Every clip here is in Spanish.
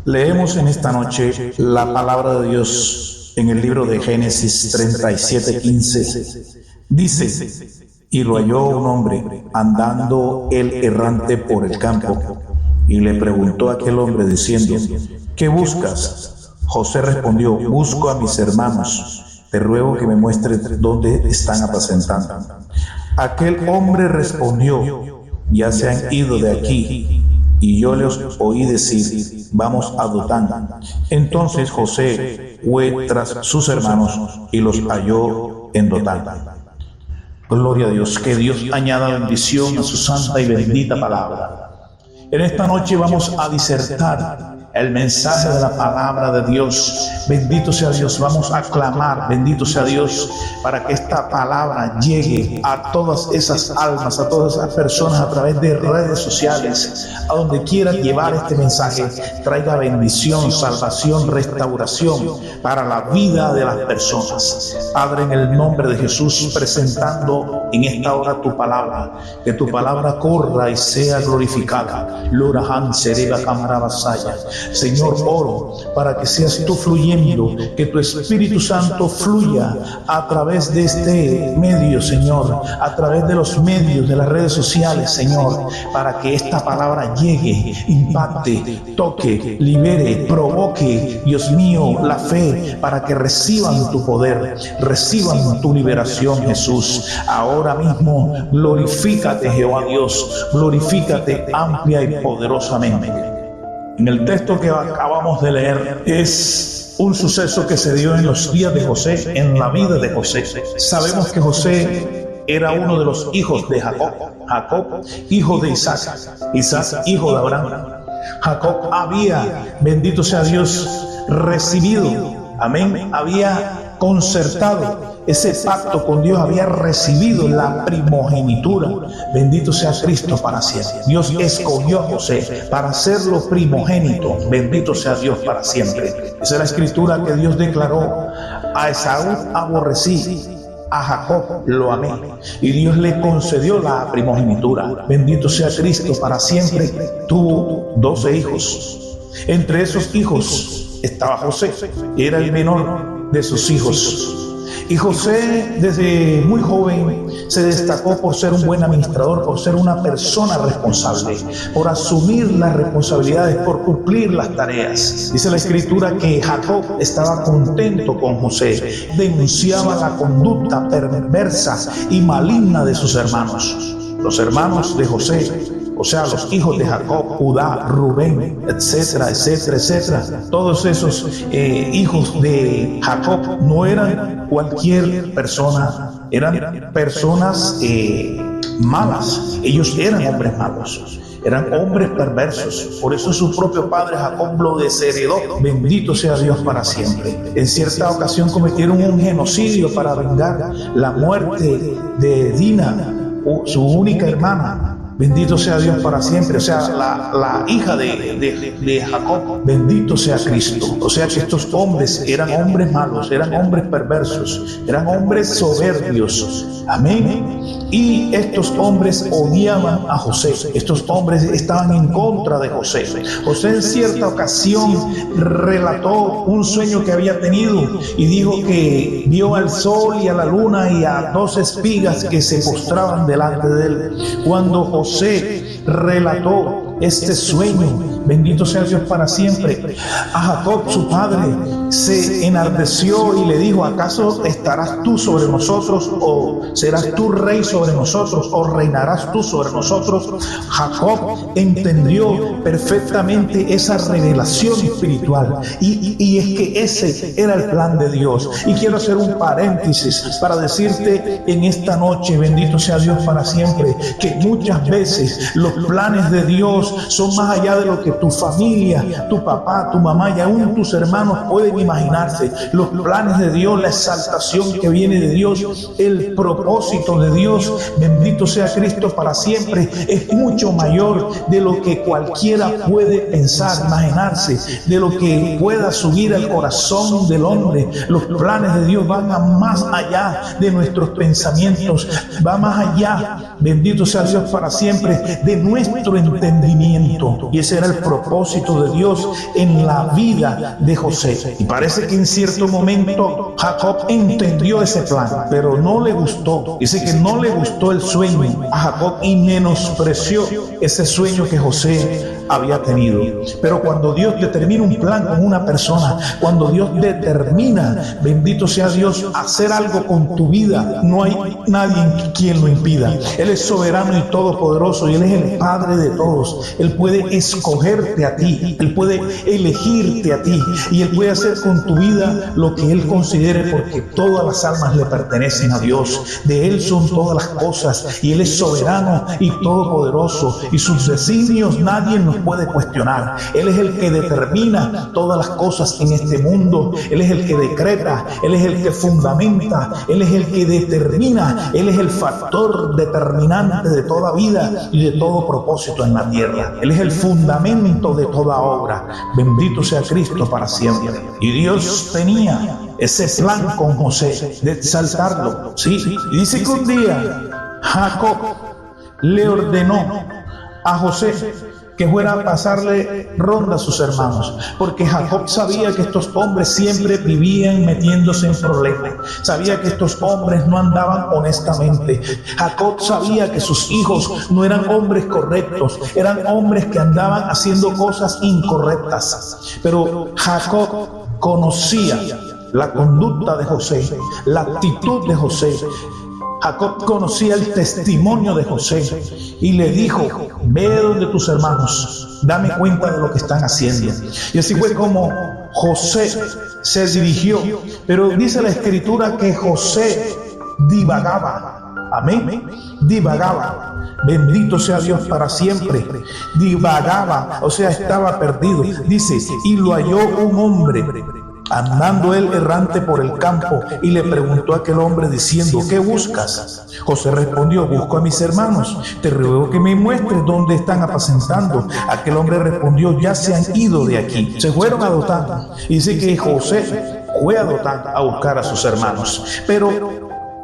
Leemos en esta noche la palabra de Dios en el libro de Génesis 37:15. Dice: y lo halló un hombre andando él errante por el campo, y le preguntó a aquel hombre diciendo: ¿qué buscas? José respondió: busco a mis hermanos, te ruego que me muestres dónde están apacentando. Aquel hombre respondió: ya se han ido de aquí, y yo les oí decir: vamos a Dotán. Entonces José fue tras sus hermanos y los halló en Dotán. Gloria a Dios. Que Dios añada bendición a su santa y bendita palabra. En esta noche vamos a disertar el mensaje de la palabra de Dios. Bendito sea Dios. Vamos a clamar, bendito sea Dios, para que esta palabra llegue a todas esas almas, a todas esas personas a través de redes sociales, a donde quiera llevar este mensaje, traiga bendición, salvación, restauración para la vida de las personas. Padre, en el nombre de Jesús, presentando en esta hora tu palabra, que tu palabra corra y sea glorificada. Lurahan Sereba Camarabasaya. Señor, oro para que seas tú fluyendo, que tu Espíritu Santo fluya a través de este medio, Señor, a través de los medios de las redes sociales, Señor, para que esta palabra llegue, impacte, toque, libere, provoque, Dios mío, la fe, para que reciban tu poder, reciban tu liberación, Jesús. Ahora mismo, glorifícate, Jehová Dios, glorifícate amplia y poderosamente. En el texto que acabamos de leer es un suceso que se dio en los días de José, en la vida de José. Sabemos que José era uno de los hijos de Jacob, Jacob hijo de Isaac, Isaac hijo de Abraham. Jacob había, bendito sea Dios, recibido, amén, había concertado ese pacto con Dios, había recibido la primogenitura. Bendito sea Cristo para siempre. Dios escogió a José para serlo primogénito. Bendito sea Dios para siempre. Esa es la escritura que Dios declaró: a Esaú aborrecí, a Jacob lo amé. Y Dios le concedió la primogenitura. Bendito sea Cristo para siempre. Tuvo 12 hijos. Entre esos hijos estaba José, que era el menor de sus hijos. Y José, desde muy joven, se destacó por ser un buen administrador, por ser una persona responsable, por asumir las responsabilidades, por cumplir las tareas. Dice la escritura que Jacob estaba contento con José, denunciaba la conducta perversa y maligna de sus hermanos. Los hermanos de José, o sea, los hijos de Jacob, Judá, Rubén, etcétera, etcétera, etcétera. Todos esos hijos de Jacob no eran cualquier persona, eran personas malas. Ellos eran hombres malos, eran hombres perversos. Por eso su propio padre Jacob lo desheredó. Bendito sea Dios para siempre. En cierta ocasión cometieron un genocidio para vengar la muerte de Dina, su única hermana. Bendito sea Dios para siempre. O sea, la hija de Jacob. Bendito sea Cristo. O sea que estos hombres eran hombres malos, eran hombres perversos, eran hombres soberbios. Amén. Y estos hombres odiaban a José. Estos hombres estaban en contra de José. José en cierta ocasión relató un sueño que había tenido y dijo que vio al sol y a la luna y a 2 espigas que se postraban delante de él. Cuando José relató este sueño, bendito sea Dios para siempre, a Jacob su padre se enardeció y le dijo: ¿acaso estarás tú sobre nosotros, o serás tú rey sobre nosotros, o reinarás tú sobre nosotros? Jacob entendió perfectamente esa revelación espiritual y es que ese era el plan de Dios. Y quiero hacer un paréntesis para decirte en esta noche, bendito sea Dios para siempre, que muchas veces los planes de Dios son más allá de lo que tu familia, tu papá, tu mamá y aún tus hermanos pueden pueden imaginarse. Los planes de Dios, la exaltación que viene de Dios, el propósito de Dios, bendito sea Cristo para siempre, es mucho mayor de lo que cualquiera puede pensar, imaginarse, de lo que pueda subir al corazón del hombre. Los planes de Dios van más allá de nuestros pensamientos, va más allá, bendito sea Dios para siempre, de nuestro entendimiento. Y ese era el propósito de Dios en la vida de José. Y parece que en cierto momento Jacob entendió ese plan, pero no le gustó. Dice que no le gustó el sueño a Jacob y menospreció ese sueño que José había tenido. Pero cuando Dios determina un plan con una persona, cuando Dios determina, bendito sea Dios, hacer algo con tu vida, no hay nadie quien lo impida. Él es soberano y todopoderoso, y Él es el Padre de todos. Él puede escogerte a ti, Él puede elegirte a ti, y Él puede hacer con tu vida lo que Él considere, porque todas las almas le pertenecen a Dios. De Él son todas las cosas, y Él es soberano y todopoderoso, y sus designios nadie nos puede cuestionar. Él es el que determina todas las cosas en este mundo. Él es el que decreta, Él es el que fundamenta, Él es el que determina, Él es el factor determinante de toda vida y de todo propósito en la tierra. Él es el fundamento de toda obra. Bendito sea Cristo para siempre. Y Dios tenía ese plan con José de exaltarlo. Sí, y dice que un día Jacob le ordenó a José que fuera a pasarle ronda a sus hermanos, porque Jacob sabía que estos hombres siempre vivían metiéndose en problemas, sabía que estos hombres no andaban honestamente. Jacob sabía que sus hijos no eran hombres correctos, eran hombres que andaban haciendo cosas incorrectas. Pero Jacob conocía la conducta de José, la actitud de José. Jacob conocía el testimonio de José y le dijo: ve donde tus hermanos, dame cuenta de lo que están haciendo. Y así fue como José se dirigió. Pero dice la Escritura que José divagaba. Amén. Divagaba. Bendito sea Dios para siempre. Divagaba, o sea, estaba perdido. Dice: y lo halló un hombre andando él errante por el campo, y le preguntó a aquel hombre diciendo: ¿qué buscas? José respondió: busco a mis hermanos, te ruego que me muestres dónde están apacentando. Aquel hombre respondió: ya se han ido de aquí, se fueron a Dotán. Y dice que José fue a Dotán a buscar a sus hermanos. Pero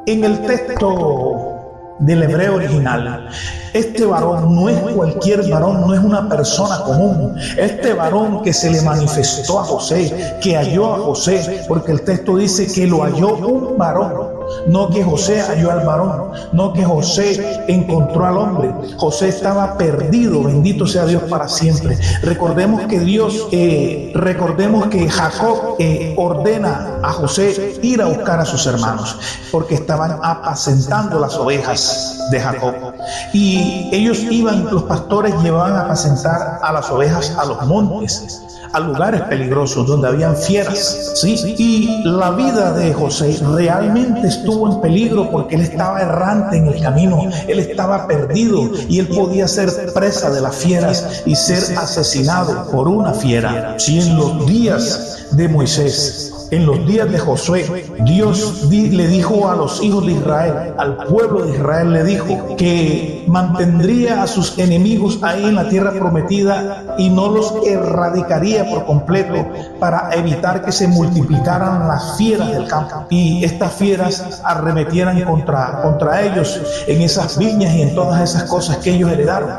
en el texto del hebreo original, este varón no es cualquier varón, no es una persona común. Este varón que se le manifestó a José, que halló a José, porque el texto dice que lo halló un varón, no que José halló al varón, no que José encontró al hombre. José estaba perdido, bendito sea Dios para siempre. Recordemos que Jacob ordena a José ir a buscar a sus hermanos, porque estaban apacentando las ovejas de Jacob. Y ellos iban, los pastores llevaban a apacentar a las ovejas a los montes, a lugares peligrosos donde habían fieras, ¿sí? Y la vida de José realmente estuvo en peligro, porque él estaba errante en el camino, él estaba perdido, y él podía ser presa de las fieras y ser asesinado por una fiera. Si en los días de Moisés, en los días de Josué, Dios le dijo a los hijos de Israel, al pueblo de Israel le dijo que mantendría a sus enemigos ahí en la tierra prometida y no los erradicaría por completo, para evitar que se multiplicaran las fieras del campo y estas fieras arremetieran contra ellos en esas viñas y en todas esas cosas que ellos heredaron.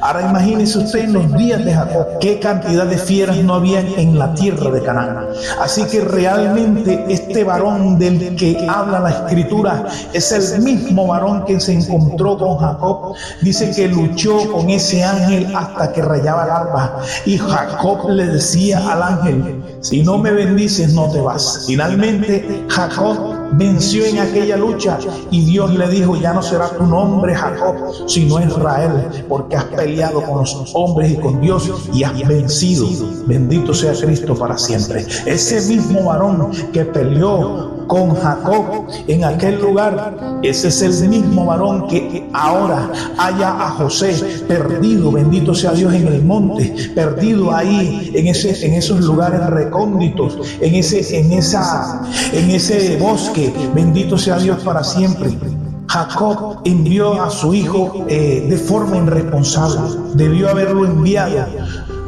Ahora imagínense usted en los días de Jacob qué cantidad de fieras no habían en la tierra de Canaán. Así que realmente este varón del que habla la Escritura es el mismo varón que se encontró con Jacob. Dice que luchó con ese ángel hasta que rayaba el alba, y Jacob le decía al ángel: si no me bendices no te vas. Finalmente Jacob venció en aquella lucha, y Dios le dijo: ya no será tu nombre Jacob, sino Israel, porque has peleado con los hombres y con Dios y has vencido. Bendito sea Cristo para siempre. Ese mismo varón que peleó con Jacob en aquel lugar, ese es el mismo varón que ahora halla a José perdido, bendito sea Dios, en el monte, perdido ahí en esos lugares recónditos, en ese bosque, bendito sea Dios para siempre. Jacob envió a su hijo de forma irresponsable. Debió haberlo enviado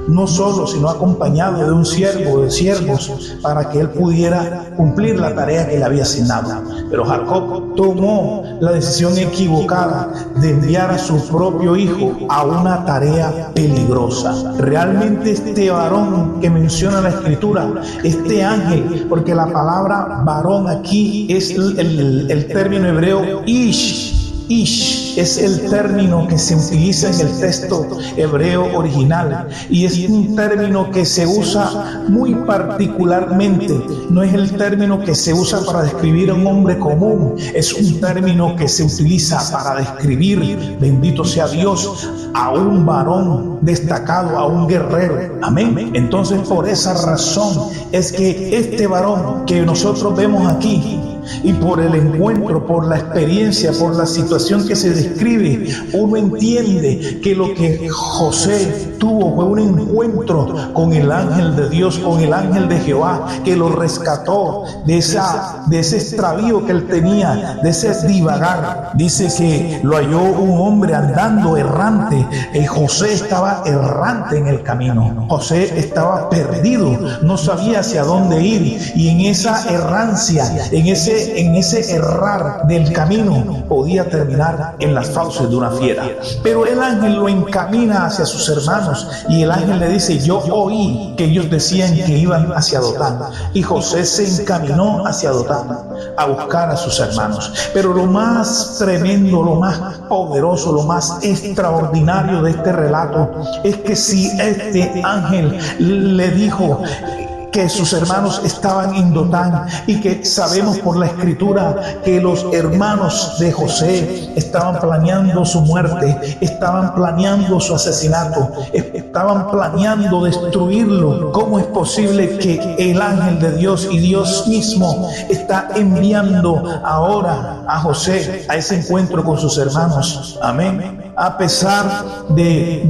no solo, sino acompañado de un siervo, de siervos, para que él pudiera cumplir la tarea que le había asignado. Pero Jacob tomó la decisión equivocada de enviar a su propio hijo a una tarea peligrosa. Realmente este varón que menciona la Escritura, este ángel, porque la palabra varón aquí es el término hebreo ish. Ish es el término que se utiliza en el texto hebreo original y es un término que se usa muy particularmente. No es el término que se usa para describir a un hombre común, es un término que se utiliza para describir, bendito sea Dios, a un varón destacado, a un guerrero. Amén. Entonces, por esa razón es que este varón que nosotros vemos aquí, y por el encuentro, por la experiencia, por la situación que se describe, uno entiende que lo que José tuvo fue un encuentro con el ángel de Dios, con el ángel de Jehová, que lo rescató de ese extravío que él tenía, de ese divagar. Dice que lo halló un hombre andando errante. José estaba errante en el camino. José estaba perdido, no sabía hacia dónde ir, y en esa errancia, en ese errar del camino, podía terminar en las fauces de una fiera. Pero el ángel lo encamina hacia sus hermanos, y el ángel le dice: yo oí que ellos decían que iban hacia Dotán. Y José se encaminó hacia Dotán a buscar a sus hermanos. Pero lo más tremendo, lo más poderoso, lo más extraordinario de este relato es que si este ángel le dijo que sus hermanos estaban en Dotán, y que sabemos por la Escritura que los hermanos de José estaban planeando su muerte, estaban planeando su asesinato, estaban planeando destruirlo. ¿Cómo es posible que el ángel de Dios y Dios mismo está enviando ahora a José a ese encuentro con sus hermanos? Amén. A pesar de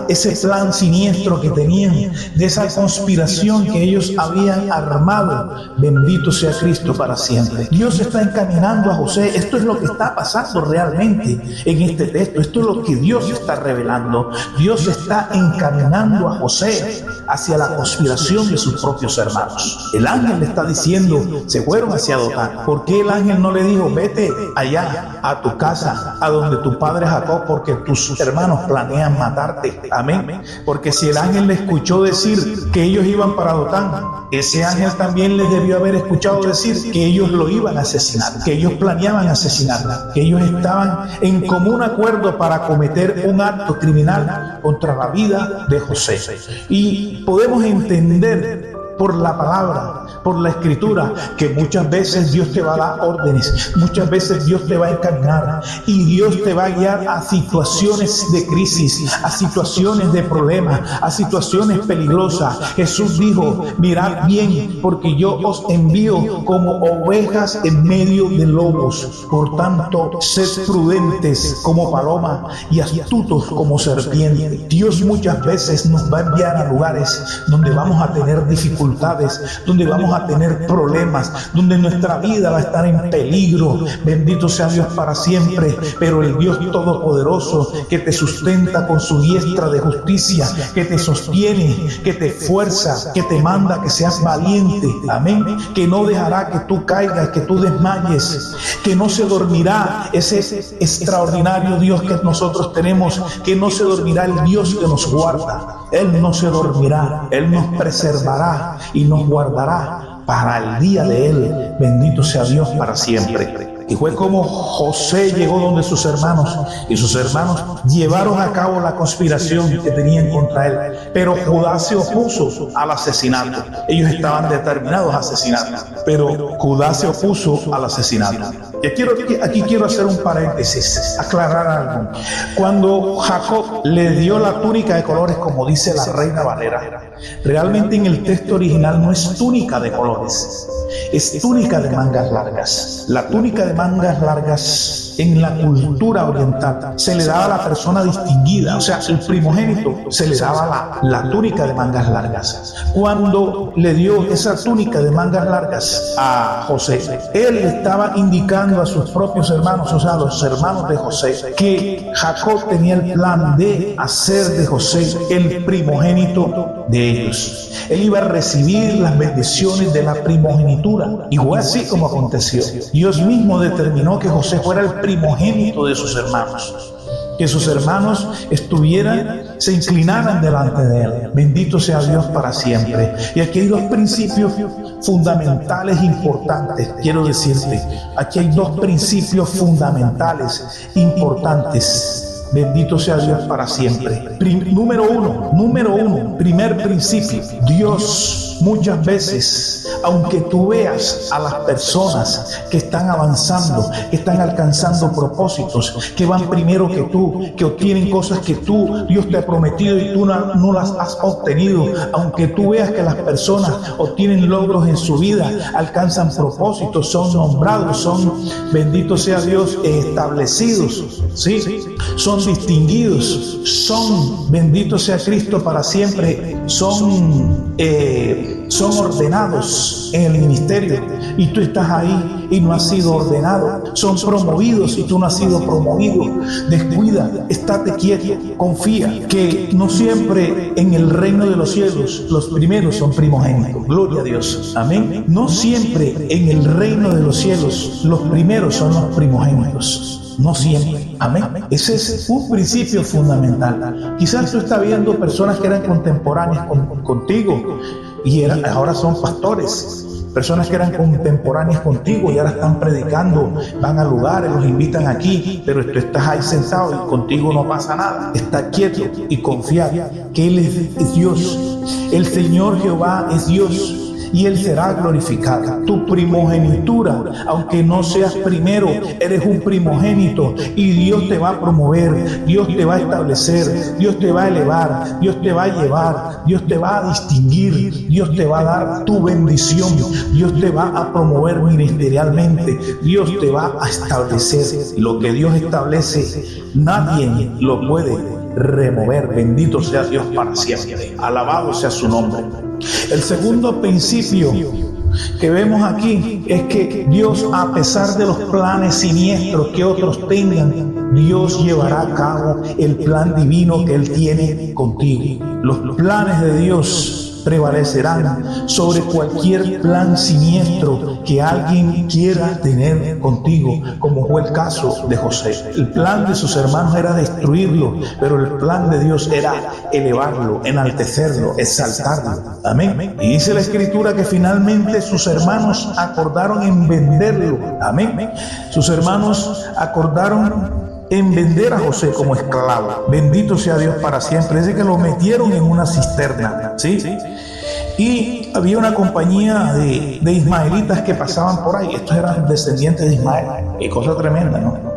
ese plan siniestro que tenían, de esa conspiración que ellos habían armado, bendito sea Cristo para siempre. Dios está encaminando a José. Esto es lo que está pasando realmente en este texto. Esto es lo que Dios está revelando. Dios está encaminando a José hacia la conspiración de sus propios hermanos. El ángel le está diciendo: se fueron hacia Dotán. ¿Por qué el ángel no le dijo: vete allá a tu casa, a donde tu padre Jacob, porque tus hermanos planean matarte? Amén. Porque si el ángel le escuchó decir que ellos iban para Dotán, ese ángel también les debió haber escuchado decir que ellos lo iban a asesinar, que ellos planeaban asesinarla, que ellos estaban en común acuerdo para cometer un acto criminal contra la vida de José. Y podemos entender por la palabra, por la Escritura, que muchas veces Dios te va a dar órdenes, muchas veces Dios te va a encaminar, y Dios te va a guiar a situaciones de crisis, a situaciones de problemas, a situaciones peligrosas. Jesús dijo: mirad bien, porque yo os envío como ovejas en medio de lobos. Por tanto, sed prudentes como paloma y astutos como serpiente. Dios muchas veces nos va a enviar a lugares donde vamos a tener dificultades, donde vamos a tener problemas, donde nuestra vida va a estar en peligro. Bendito sea Dios para siempre. Pero el Dios Todopoderoso, que te sustenta con su diestra de justicia, que te sostiene, que te fuerza, que te manda que seas valiente, amén, que no dejará que tú caigas, que tú desmayes, que no se dormirá. Ese extraordinario Dios que nosotros tenemos, que no se dormirá, el Dios que nos guarda. Él no se dormirá, Él nos preservará y nos guardará para el día de Él. Bendito sea Dios para siempre. Y fue como José llegó donde sus hermanos, y sus hermanos llevaron a cabo la conspiración que tenían contra él. Pero Judá se opuso al asesinato. Ellos estaban determinados a asesinar, pero Judá se opuso al asesinato. Aquí quiero hacer un paréntesis, aclarar algo. Cuando Jacob le dio la túnica de colores, como dice la Reina Valera, realmente en el texto original no es túnica de colores, es túnica de mangas largas. La túnica de mangas largas en la cultura oriental se le daba a la persona distinguida, o sea, el primogénito se le daba la túnica de mangas largas. Cuando le dio esa túnica de mangas largas a José, él estaba indicando a sus propios hermanos, o sea, a los hermanos de José, que Jacob tenía el plan de hacer de José el primogénito de ellos. Él iba a recibir las bendiciones de la primogenitura, y fue así como aconteció. Dios mismo determinó que José fuera el primogénito de sus hermanos, que sus hermanos se inclinaran delante de él. Bendito sea Dios para siempre. Y aquí hay dos principios fundamentales importantes, quiero decirte. Aquí hay dos principios fundamentales importantes. Bendito sea Dios para siempre. Número uno, primer principio. Dios muchas veces, aunque tú veas a las personas que están avanzando, que están alcanzando propósitos, que van primero que tú, que obtienen cosas que Dios te ha prometido y tú no las has obtenido, aunque tú veas que las personas obtienen logros en su vida, alcanzan propósitos, son nombrados, son, bendito sea Dios, establecidos, ¿sí? Son distinguidos, son, bendito sea Cristo para siempre, son ordenados en el ministerio, y tú estás ahí y no has sido ordenado. Son promovidos y tú no has sido promovido. Descuida, estate quieto, confía que no siempre en el reino de los cielos los primeros son primogénitos. Gloria a Dios, amén. No siempre en el reino de los cielos los primeros son los primogénitos. No siempre, amén. Ese es un principio fundamental. Quizás tú estás viendo personas que eran contemporáneas contigo y ahora son pastores. Personas que eran contemporáneas contigo y ahora están predicando, van a lugares, los invitan aquí, pero tú estás ahí sentado y contigo no pasa nada. Está quieto y confía que Él es Dios. El Señor Jehová es Dios y Él será glorificado. Tu primogenitura, aunque no seas primero, eres un primogénito y Dios te va a promover, Dios te va a establecer, Dios te va a elevar, Dios te va a llevar, Dios te va a distinguir, Dios te va a dar tu bendición, Dios te va a promover ministerialmente, Dios te va a establecer. Lo que Dios establece, nadie lo puede remover. Bendito sea Dios para siempre. Alabado sea su nombre. El segundo principio que vemos aquí es que Dios, a pesar de los planes siniestros que otros tengan, Dios llevará a cabo el plan divino que Él tiene contigo. Los planes de Dios prevalecerán sobre cualquier plan siniestro que alguien quiera tener contigo, como fue el caso de José. El plan de sus hermanos era destruirlo, pero el plan de Dios era elevarlo, enaltecerlo, exaltarlo. Amén. Y dice la Escritura que finalmente sus hermanos acordaron en venderlo. Amén. Sus hermanos acordaron en vender a José como esclavo. Bendito sea Dios para siempre. Dice que lo metieron en una cisterna, ¿sí? Y había una compañía de ismaelitas que pasaban por ahí. Estos eran descendientes de Ismael. Qué cosa tremenda, ¿no?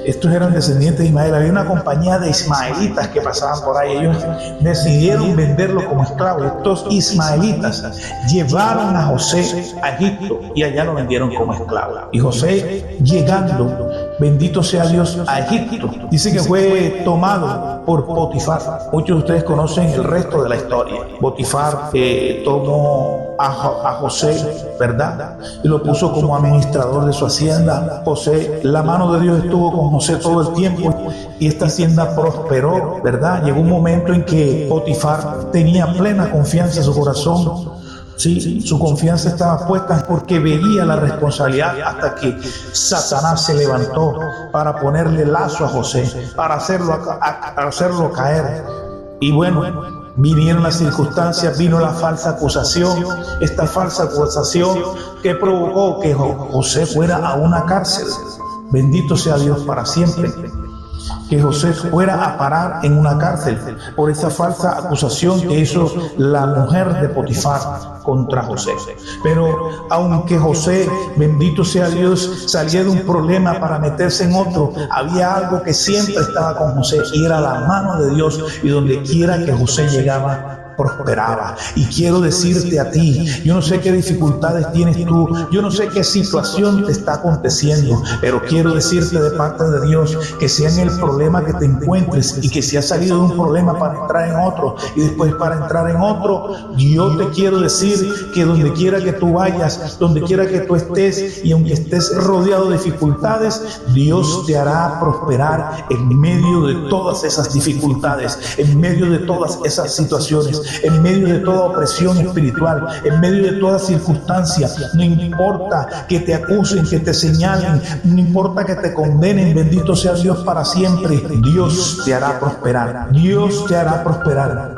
Estos eran descendientes de Ismael. Había una compañía de ismaelitas que pasaban por ahí. Ellos decidieron venderlo como esclavo. Estos ismaelitas llevaron a José a Egipto y allá lo vendieron como esclavo. Y José, llegando, bendito sea Dios, a Egipto, dice que fue tomado por Potifar. Muchos de ustedes conocen el resto de la historia. Potifar tomó a José, ¿verdad? Y lo puso como administrador de su hacienda. José, la mano de Dios estuvo con José todo el tiempo y esta hacienda prosperó, ¿verdad? Llegó un momento en que Potifar tenía plena confianza en su corazón. Sí, su confianza estaba puesta porque veía la responsabilidad, hasta que Satanás se levantó para ponerle lazo a José, para hacerlo caer. Y bueno, vinieron las circunstancias, vino la falsa acusación, esta falsa acusación que provocó que José fuera a una cárcel. Bendito sea Dios para siempre. que José fuera a parar en una cárcel por esa falsa acusación que hizo la mujer de Potifar contra José. Pero aunque José, bendito sea Dios, salía de un problema para meterse en otro, había algo que siempre estaba con José y era la mano de Dios, y donde quiera que José llegaba, prosperaba. Y quiero decirte a ti, yo no sé qué dificultades tienes tú, yo no sé qué situación te está aconteciendo, pero quiero decirte de parte de Dios que sea en el problema que te encuentres, y que si has salido de un problema para entrar en otro y después para entrar en otro, yo te quiero decir que donde quiera que tú vayas, donde quiera que tú estés, y aunque estés rodeado de dificultades, Dios te hará prosperar en medio de todas esas dificultades, en medio de todas esas situaciones, en medio de toda opresión espiritual, en medio de toda circunstancia. No importa que te acusen, que te señalen, no importa que te condenen, bendito sea Dios para siempre. Dios te hará prosperar, Dios te hará prosperar.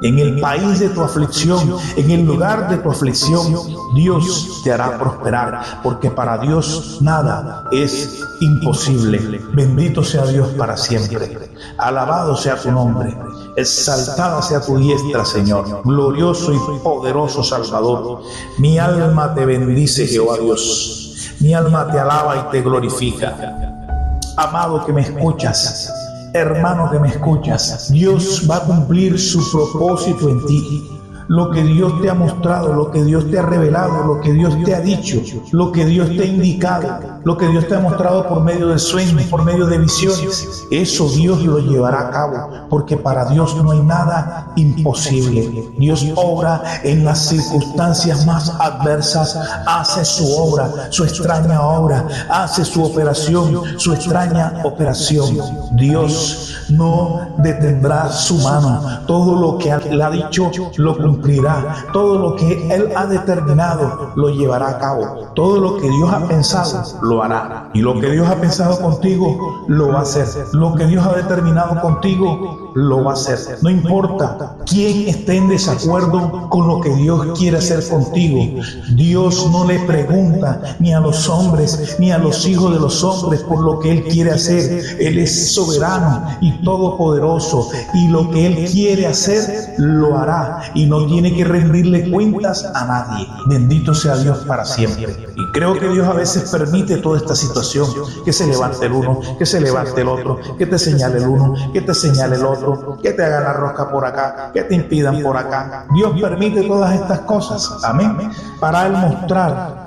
En el país de tu aflicción, en el lugar de tu aflicción, Dios te hará prosperar, porque para Dios nada es imposible. Bendito sea Dios para siempre. Alabado sea tu nombre. Exaltada sea tu diestra, Señor. Glorioso y poderoso Salvador. Mi alma te bendice, Jehová Dios. Mi alma te alaba y te glorifica. Amado que me escuchas, hermano que me escuchas, Dios va a cumplir su propósito en ti. Lo que Dios te ha mostrado, lo que Dios te ha revelado, lo que Dios te ha dicho, lo que Dios te ha indicado, lo que Dios te ha mostrado por medio de sueños, por medio de visiones, eso Dios lo llevará a cabo, porque para Dios no hay nada imposible. Dios obra en las circunstancias más adversas, hace su obra, su extraña obra, hace su operación, su extraña operación. Dios no detendrá su mano. Todo lo que Él ha dicho lo cumplirá. Todo lo que Él ha determinado lo llevará a cabo. Todo lo que Dios ha pensado lo hará. Y lo que Dios ha pensado contigo lo va a hacer. Lo que Dios ha determinado contigo lo va a hacer. No importa quién esté en desacuerdo con lo que Dios quiere hacer contigo. Dios no le pregunta ni a los hombres ni a los hijos de los hombres por lo que Él quiere hacer. Él es soberano y todopoderoso, y lo que Él quiere hacer lo hará, y no tiene que rendirle cuentas a nadie. Bendito sea Dios para siempre. Y creo que Dios a veces permite toda esta situación, que se levante el uno, que se levante el otro, que te señale el uno, que te señale el otro, que te hagan la rosca por acá, que te impidan por acá. Dios permite todas estas cosas, amén, para Él mostrar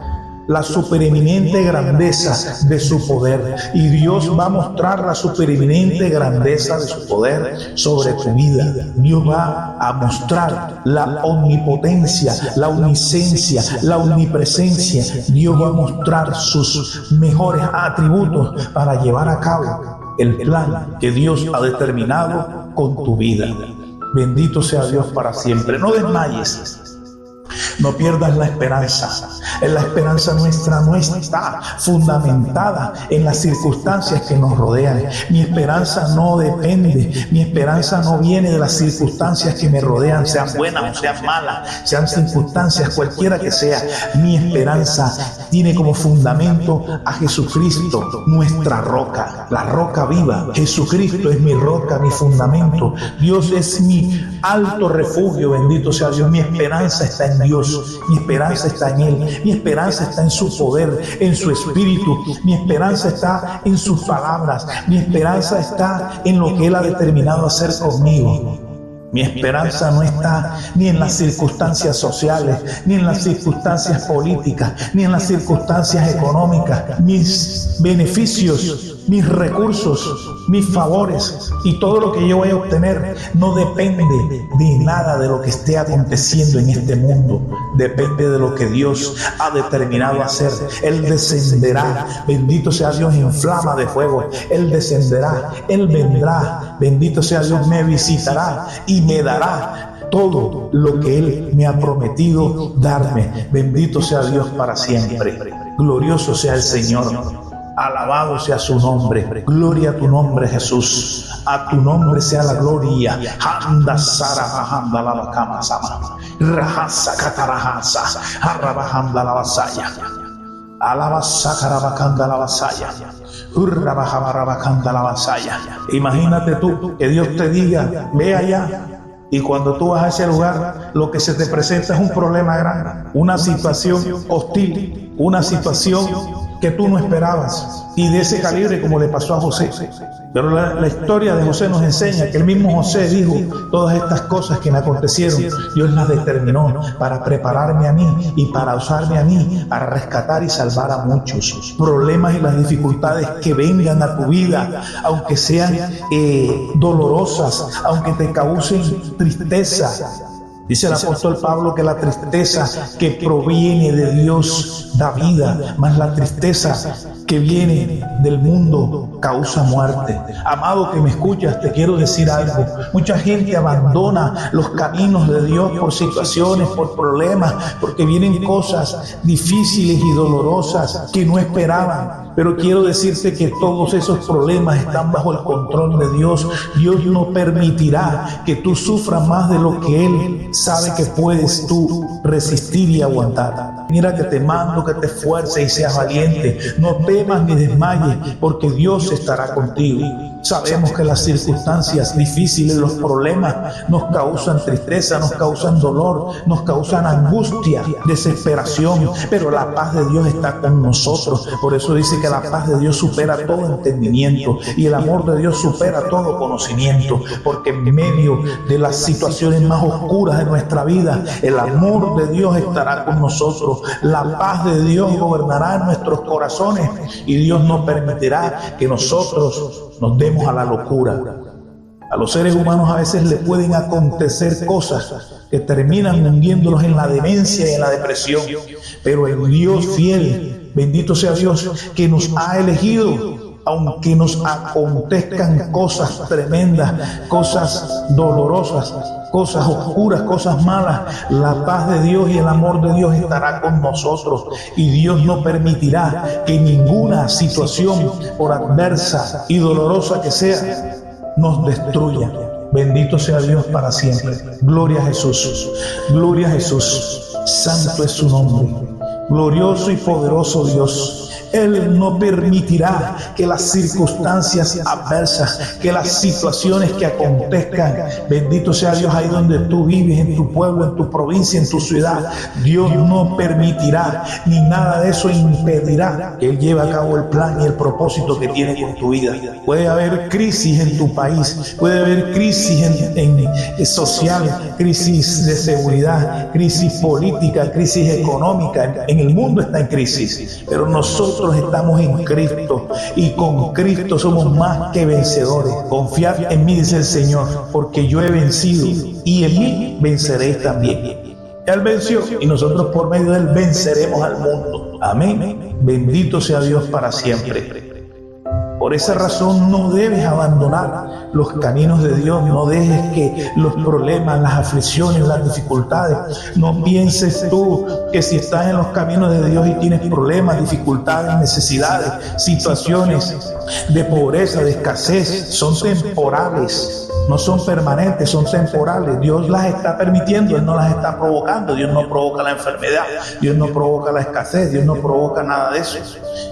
la supereminente grandeza de su poder. Y Dios va a mostrar la supereminente grandeza de su poder sobre tu vida. Dios va a mostrar la omnipotencia, la omnisciencia, la omnipresencia. Dios va a mostrar sus mejores atributos para llevar a cabo el plan que Dios ha determinado con tu vida. Bendito sea Dios para siempre. No desmayes. No pierdas la esperanza. La esperanza nuestra no está fundamentada en las circunstancias que nos rodean. Mi esperanza no depende, mi esperanza no viene de las circunstancias que me rodean, sean buenas o sean malas, sean circunstancias cualquiera que sea. Mi esperanza tiene como fundamento a Jesucristo, nuestra roca, la roca viva. Jesucristo es mi roca, mi fundamento. Dios es mi alto refugio, bendito sea Dios. Mi esperanza está en Dios, mi esperanza está en Él, mi esperanza está en su poder, en su espíritu, mi esperanza está en sus palabras, mi esperanza está en lo que Él ha determinado hacer conmigo. Mi esperanza no está ni en las circunstancias sociales, ni en las circunstancias políticas, ni en las circunstancias económicas. Mis beneficios, mis recursos, mis favores y todo lo que yo voy a obtener no depende de nada de lo que esté aconteciendo en este mundo. Depende de lo que Dios ha determinado hacer. Él descenderá, bendito sea Dios, en flama de fuego. Él descenderá, Él vendrá, bendito sea Dios, me visitará y me dará todo lo que Él me ha prometido darme. Bendito sea Dios para siempre. Glorioso sea el Señor. Alabado sea su nombre. Gloria a tu nombre, Jesús. A tu nombre sea la gloria. Handa sara handa la bakama sama. Rahasa katarahasa. Arrabahanda la basaya. Alabasacarabacanda la vasalla. Urrabajabarabacanda la vasalla. Imagínate tú que Dios te diga, ve allá. Y cuando tú vas a ese lugar, lo que se te presenta es un problema grande, una situación hostil, una situación que tú no esperabas, y de ese calibre como le pasó a José. Pero la historia de José nos enseña que el mismo José dijo, todas estas cosas que me acontecieron, Dios las determinó para prepararme a mí y para usarme a mí, para rescatar y salvar a muchos. Problemas y las dificultades que vengan a tu vida, aunque sean dolorosas, aunque te causen tristeza. Dice el apóstol Pablo que la tristeza que proviene de Dios da vida, mas la tristeza que viene del mundo causa muerte. Amado que me escuchas, te quiero decir algo. Mucha gente abandona los caminos de Dios por situaciones, por problemas, porque vienen cosas difíciles y dolorosas que no esperaban. Pero quiero decirte que todos esos problemas están bajo el control de Dios. Dios no permitirá que tú sufras más de lo que Él sabe que puedes tú resistir y aguantar. Mira que te mando que te esfuerces y seas valiente. No temas ni desmayes, porque Dios estará contigo. Sabemos que las circunstancias difíciles, los problemas nos causan tristeza, nos causan dolor, nos causan angustia, desesperación, pero la paz de Dios está con nosotros. Por eso dice que la paz de Dios supera todo entendimiento y el amor de Dios supera todo conocimiento, porque en medio de las situaciones más oscuras de nuestra vida, el amor de Dios estará con nosotros, la paz de Dios gobernará en nuestros corazones y Dios no permitirá que nosotros nos demos a la locura. A los seres humanos a veces le pueden acontecer cosas que terminan hundiéndolos en la demencia y en la depresión, pero el Dios fiel, bendito sea Dios, que nos ha elegido, aunque nos acontezcan cosas tremendas, cosas dolorosas, cosas oscuras, cosas malas, la paz de Dios y el amor de Dios estará con nosotros, y Dios no permitirá que ninguna situación, por adversa y dolorosa que sea, nos destruya. Bendito sea Dios para siempre. Gloria a Jesús. Gloria a Jesús. Santo es su nombre. Glorioso y poderoso Dios. Él no permitirá que las circunstancias adversas, que las situaciones que acontezcan, bendito sea Dios, ahí donde tú vives, en tu pueblo, en tu provincia, en tu ciudad, Dios no permitirá, ni nada de eso impedirá que Él lleve a cabo el plan y el propósito que tiene con tu vida. Puede haber crisis en tu país, puede haber crisis en social, crisis de seguridad, crisis política, crisis económica. En el mundo está en crisis, pero nosotros estamos en Cristo y con Cristo somos más que vencedores. Confiad en mí, dice el Señor, porque yo he vencido y en mí venceréis también. Él venció y nosotros por medio de Él venceremos al mundo. Amén. Bendito sea Dios para siempre. Por esa razón no debes abandonar los caminos de Dios, no dejes que los problemas, las aflicciones, las dificultades, no pienses tú que si estás en los caminos de Dios y tienes problemas, dificultades, necesidades, situaciones de pobreza, de escasez, son temporales. No son permanentes, son temporales. Dios las está permitiendo, Él no las está provocando. Dios no provoca la enfermedad, Dios no provoca la escasez, Dios no provoca nada de eso.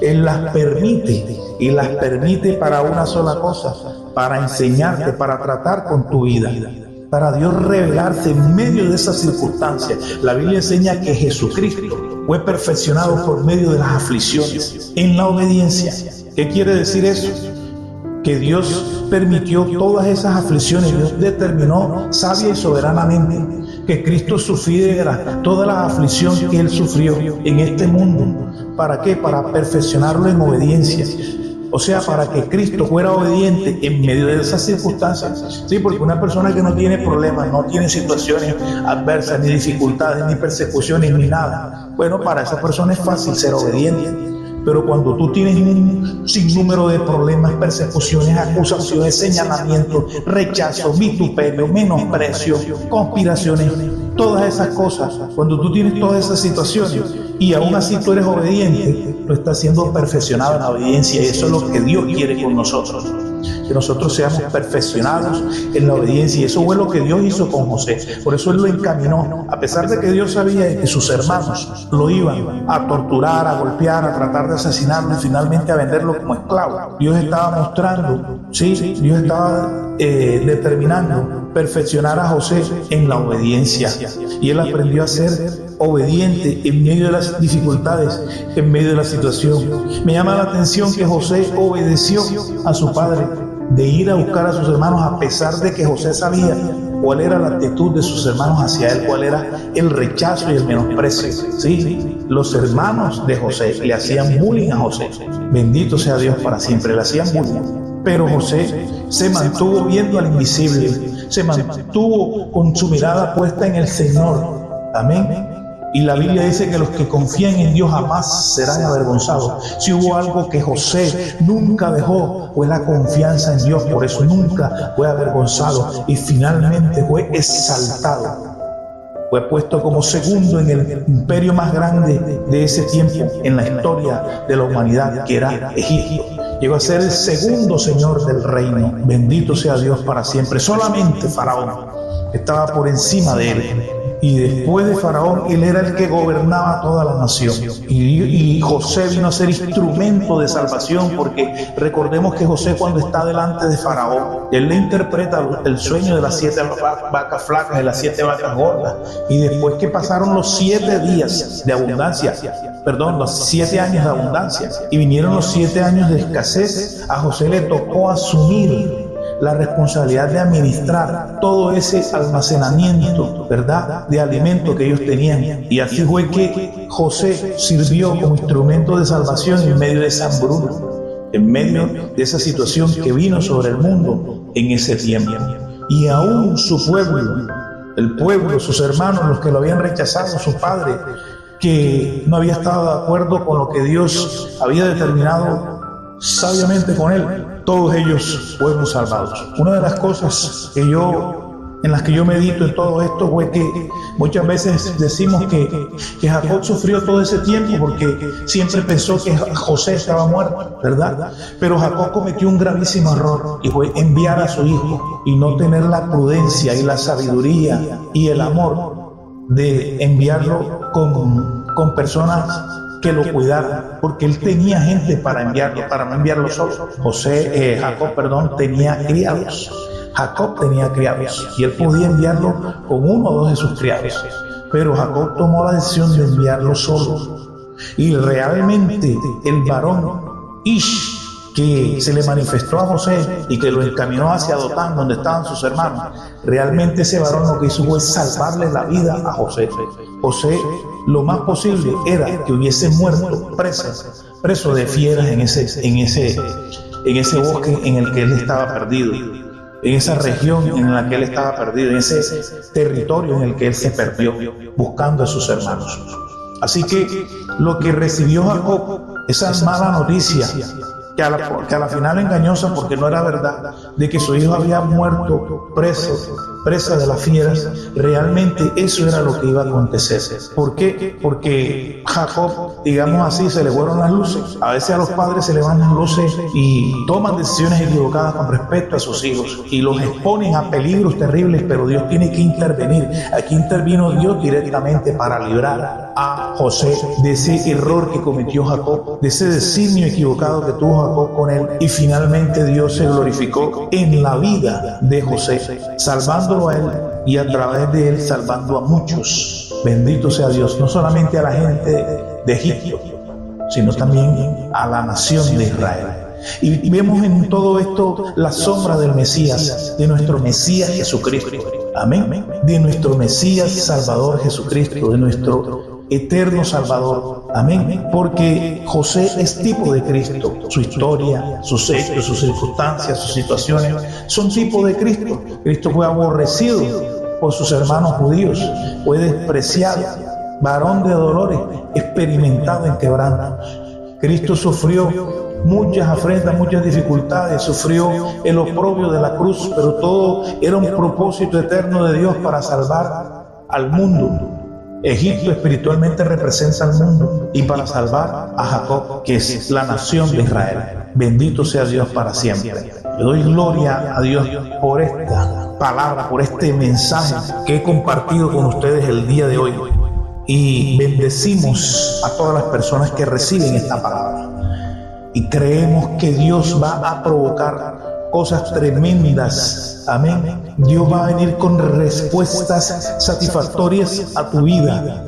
Él las permite y las permite para una sola cosa, para enseñarte, para tratar con tu vida, para Dios revelarse en medio de esas circunstancias. La Biblia enseña que Jesucristo fue perfeccionado por medio de las aflicciones, en la obediencia. ¿Qué quiere decir eso? Que Dios permitió todas esas aflicciones. Dios determinó sabia y soberanamente que Cristo sufriera toda la aflicción que Él sufrió en este mundo. ¿Para qué? Para perfeccionarlo en obediencia. O sea, para que Cristo fuera obediente en medio de esas circunstancias. Sí, porque una persona que no tiene problemas, no tiene situaciones adversas, ni dificultades, ni persecuciones, ni nada, bueno, para esa persona es fácil ser obediente. Pero cuando tú tienes un sinnúmero de problemas, persecuciones, acusaciones, señalamientos, rechazo, vituperio, menosprecio, conspiraciones, todas esas cosas, cuando tú tienes todas esas situaciones y aún así tú eres obediente, tú estás siendo perfeccionado en la obediencia, y eso es lo que Dios quiere con nosotros. que nosotros seamos perfeccionados en la obediencia. Y eso fue lo que Dios hizo con José. Por eso Él lo encaminó, a pesar de que Dios sabía que sus hermanos lo iban a torturar, a golpear, a tratar de asesinarlo y finalmente a venderlo como esclavo. Dios estaba mostrando, sí, Dios estaba determinando perfeccionar a José en la obediencia. Y él aprendió a ser obediente en medio de las dificultades, en medio de la situación. Me llama la atención que José obedeció a su padre de ir a buscar a sus hermanos, a pesar de que José sabía cuál era la actitud de sus hermanos hacia él, cuál era el rechazo y el menosprecio. Sí, los hermanos de José le hacían bullying a José. Bendito sea Dios para siempre, le hacían bullying. Pero José se mantuvo viendo al invisible, se mantuvo con su mirada puesta en el Señor. Amén. Y la Biblia dice que los que confían en Dios jamás serán avergonzados. Si hubo algo que José nunca dejó, fue la confianza en Dios. Por eso nunca fue avergonzado y finalmente fue exaltado. Fue puesto como segundo en el imperio más grande de ese tiempo en la historia de la humanidad, que era Egipto. Llegó a ser el segundo señor del reino. Bendito sea Dios para siempre. Solamente Faraón estaba por encima de él. Y después de Faraón, él era el que gobernaba toda la nación. Y José vino a ser instrumento de salvación, porque recordemos que José, cuando está delante de Faraón, él le interpreta el sueño de las 7 vacas flacas y las 7 vacas gordas. Y después que pasaron los 7 días de abundancia, los 7 años de abundancia, y vinieron los 7 años de escasez, a José le tocó asumir la responsabilidad de administrar todo ese almacenamiento, ¿verdad?, de alimento que ellos tenían. Y así fue que José sirvió como instrumento de salvación en medio de esa hambruna, en medio de esa situación que vino sobre el mundo en ese tiempo. Y aún su pueblo, el pueblo, sus hermanos, los que lo habían rechazado, su padre, que no había estado de acuerdo con lo que Dios había determinado sabiamente con él, todos ellos fueron salvados. Una de las cosas en las que yo medito en todo esto fue que muchas veces decimos que Jacob sufrió todo ese tiempo porque siempre pensó que José estaba muerto, ¿verdad? Pero Jacob cometió un gravísimo error, y fue enviar a su hijo y no tener la prudencia y la sabiduría y el amor de enviarlo con personas que lo cuidara, porque él tenía gente para enviarlo, para no enviarlo solo. Jacob tenía criados. Jacob tenía criados y él podía enviarlo con uno o dos de sus criados, pero Jacob tomó la decisión de enviarlo solo. Y realmente el varón Ish, que se le manifestó a José y que lo encaminó hacia Dotán, donde estaban sus hermanos, realmente ese varón lo que hizo fue salvarle la vida a José. José, lo más posible era que hubiese muerto preso de fieras en ese bosque en el que él estaba perdido, en esa región en la que él estaba perdido, en ese territorio en el que él se perdió buscando a sus hermanos. Así que lo que recibió Jacob, esa mala noticia, que a la final engañosa, porque no era verdad, de que su hijo había muerto presa de las fieras, realmente eso era lo que iba a acontecer. ¿Por qué? Porque Jacob, digamos así, se le fueron las luces. A veces a los padres se le van las luces y toman decisiones equivocadas con respecto a sus hijos y los exponen a peligros terribles, pero Dios tiene que intervenir. Aquí intervino Dios directamente para librar a José de ese error que cometió Jacob, de ese designio equivocado que tuvo Jacob con él, y finalmente Dios se glorificó en la vida de José, salvándolo a él y a través de él salvando a muchos. Bendito sea Dios, no solamente a la gente de Egipto, sino también a la nación de Israel. Y vemos en todo esto la sombra del Mesías, de nuestro Mesías Jesucristo. Amén. De nuestro Mesías Salvador Jesucristo, de nuestro eterno Salvador. Amén. Porque José es tipo de Cristo. Su historia, sus hechos, sus circunstancias, sus situaciones son tipo de Cristo. Cristo fue aborrecido por sus hermanos judíos, fue despreciado, varón de dolores, experimentado en quebranto. Cristo sufrió muchas afrentas, muchas dificultades, sufrió el oprobio de la cruz, pero todo era un propósito eterno de Dios para salvar al mundo. Egipto espiritualmente representa al mundo y para salvar a Jacob, que es la nación de Israel. Bendito sea Dios para siempre. Le doy gloria a Dios por esta palabra, por este mensaje que he compartido con ustedes el día de hoy. Y bendecimos a todas las personas que reciben esta palabra. Y creemos que Dios va a provocar cosas tremendas. Amén. Dios va a venir con respuestas satisfactorias a tu vida.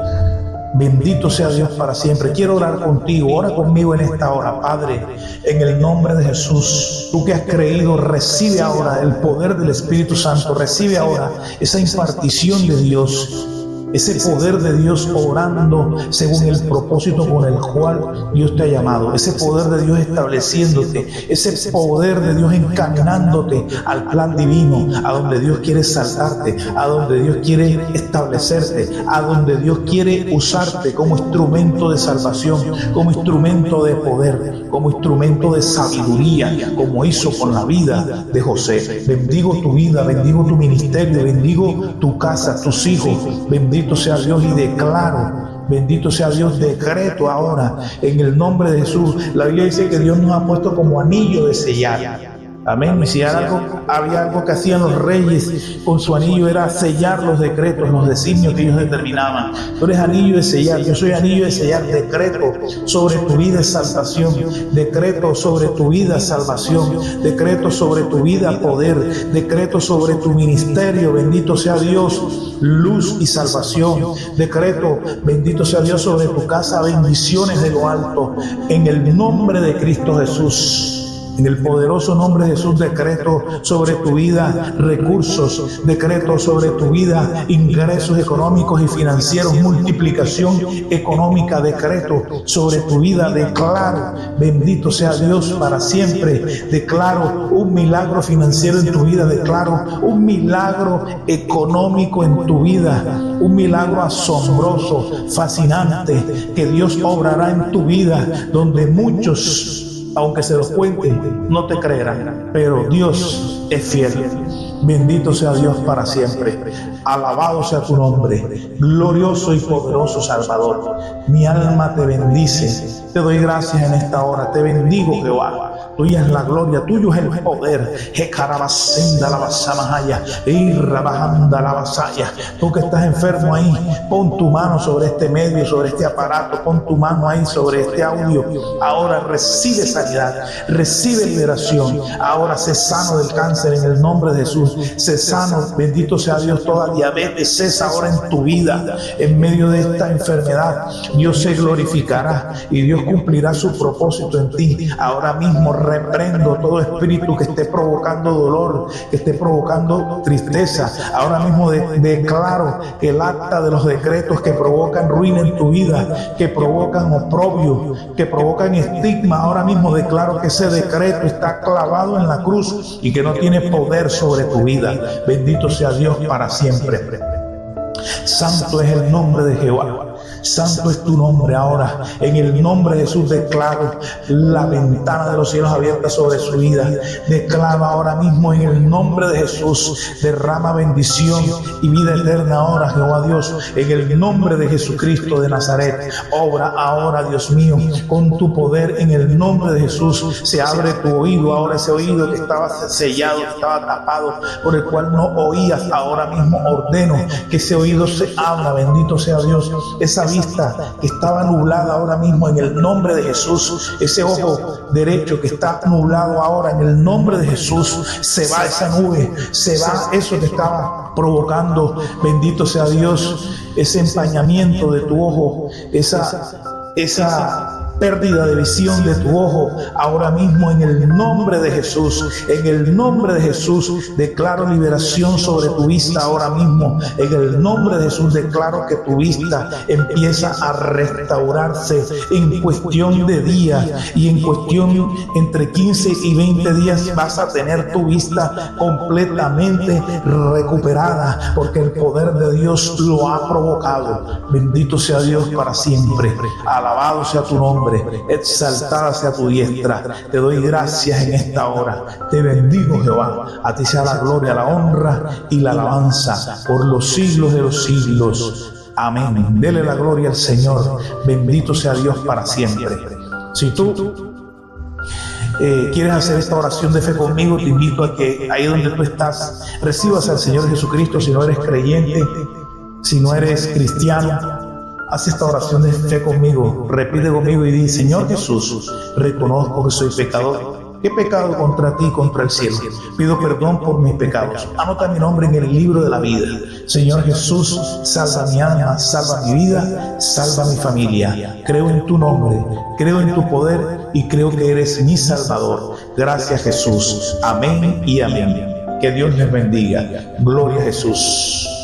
Bendito sea Dios para siempre. Quiero orar contigo. Ora conmigo en esta hora. Padre, en el nombre de Jesús, tú que has creído, recibe ahora el poder del Espíritu Santo. Recibe ahora esa impartición de Dios, ese poder de Dios obrando según el propósito con el cual Dios te ha llamado, ese poder de Dios estableciéndote, ese poder de Dios encaminándote al plan divino, a donde Dios quiere saltarte, a donde Dios quiere establecerte, a donde Dios quiere usarte como instrumento de salvación, como instrumento de poder, como instrumento de sabiduría, como hizo con la vida de José. Bendigo tu vida, bendigo tu ministerio, bendigo tu casa, tus hijos. Bendito sea Dios y declaro, bendito sea Dios, decreto ahora en el nombre de Jesús. La Biblia dice que Dios nos ha puesto como anillo de sellar. Amén. Y si había algo que hacían los reyes con su anillo, era sellar los decretos, los designios que ellos determinaban. Tú eres anillo de sellar, yo soy anillo de sellar. Decreto sobre tu vida exaltación, decreto sobre tu vida salvación, decreto sobre tu vida poder, decreto sobre tu ministerio, bendito sea Dios, luz y salvación. Decreto, bendito sea Dios, sobre tu casa, bendiciones de lo alto, en el nombre de Cristo Jesús. En el poderoso nombre de Jesús, decreto sobre tu vida recursos, decreto sobre tu vida ingresos económicos y financieros, multiplicación económica, decreto sobre tu vida, declaro, bendito sea Dios para siempre, declaro un milagro financiero en tu vida, declaro un milagro económico en tu vida, un milagro asombroso, fascinante, que Dios obrará en tu vida, donde muchos, aunque se los cuenten, no te creerán, pero Dios es fiel. Bendito sea Dios para siempre. Alabado sea tu nombre, glorioso y poderoso Salvador. Mi alma te bendice. Te doy gracias en esta hora. Te bendigo, Jehová. Tuya es la gloria, tuyo es el poder. Tú que estás enfermo ahí, pon tu mano sobre este medio, sobre este aparato, pon tu mano ahí sobre este audio. Ahora recibe sanidad, recibe liberación. Ahora sé sano del cáncer en el nombre de Jesús. Sé sano, bendito sea Dios. Toda diabetes cesa ahora en tu vida. En medio de esta enfermedad, Dios se glorificará y Dios cumplirá su propósito en ti. Ahora mismo reprendo todo espíritu que esté provocando dolor, que esté provocando tristeza. Ahora mismo declaro que el acta de los decretos que provocan ruina en tu vida, que provocan oprobio, que provocan estigma, ahora mismo declaro que ese decreto está clavado en la cruz y que no tiene poder sobre tu vida. Bendito sea Dios para siempre. Santo es el nombre de Jehová. Santo es tu nombre. Ahora, en el nombre de Jesús, declaro la ventana de los cielos abierta sobre su vida. Declaro ahora mismo en el nombre de Jesús, derrama bendición y vida eterna ahora, Jehová Dios, en el nombre de Jesucristo de Nazaret. Obra ahora, Dios mío, con tu poder en el nombre de Jesús. Se abre tu oído ahora, ese oído que estaba sellado, que estaba tapado, por el cual no oías. Ahora mismo ordeno que ese oído se abra, bendito sea Dios. Esa vista que estaba nublada ahora mismo en el nombre de Jesús, ese ojo derecho que está nublado ahora en el nombre de Jesús, se va esa nube, se va eso que estaba provocando, bendito sea Dios, ese empañamiento de tu ojo, esa pérdida de visión de tu ojo, ahora mismo en el nombre de Jesús. En el nombre de Jesús declaro liberación sobre tu vista ahora mismo. En el nombre de Jesús declaro que tu vista empieza a restaurarse en cuestión de días, y en cuestión entre 15 y 20 días vas a tener tu vista completamente recuperada, porque el poder de Dios lo ha provocado. Bendito sea Dios para siempre. Alabado sea tu nombre. Exaltada sea tu diestra. Te doy gracias en esta hora. Te bendigo, Jehová. A ti sea la gloria, la honra y la alabanza por los siglos de los siglos. Amén. Dele la gloria al Señor. Bendito sea Dios para siempre. Si tú quieres hacer esta oración de fe conmigo, te invito a que ahí donde tú estás recibas al Señor Jesucristo. Si no eres creyente, si no eres cristiano, haz esta oración de fe conmigo. Repite conmigo y di: Señor Jesús, reconozco que soy pecador. He pecado contra ti y contra el cielo. Pido perdón por mis pecados. Anota mi nombre en el libro de la vida. Señor Jesús, salva mi alma, salva mi vida, salva mi familia. Creo en tu nombre, creo en tu poder y creo que eres mi Salvador. Gracias, Jesús. Amén y amén. Que Dios les bendiga. Gloria a Jesús.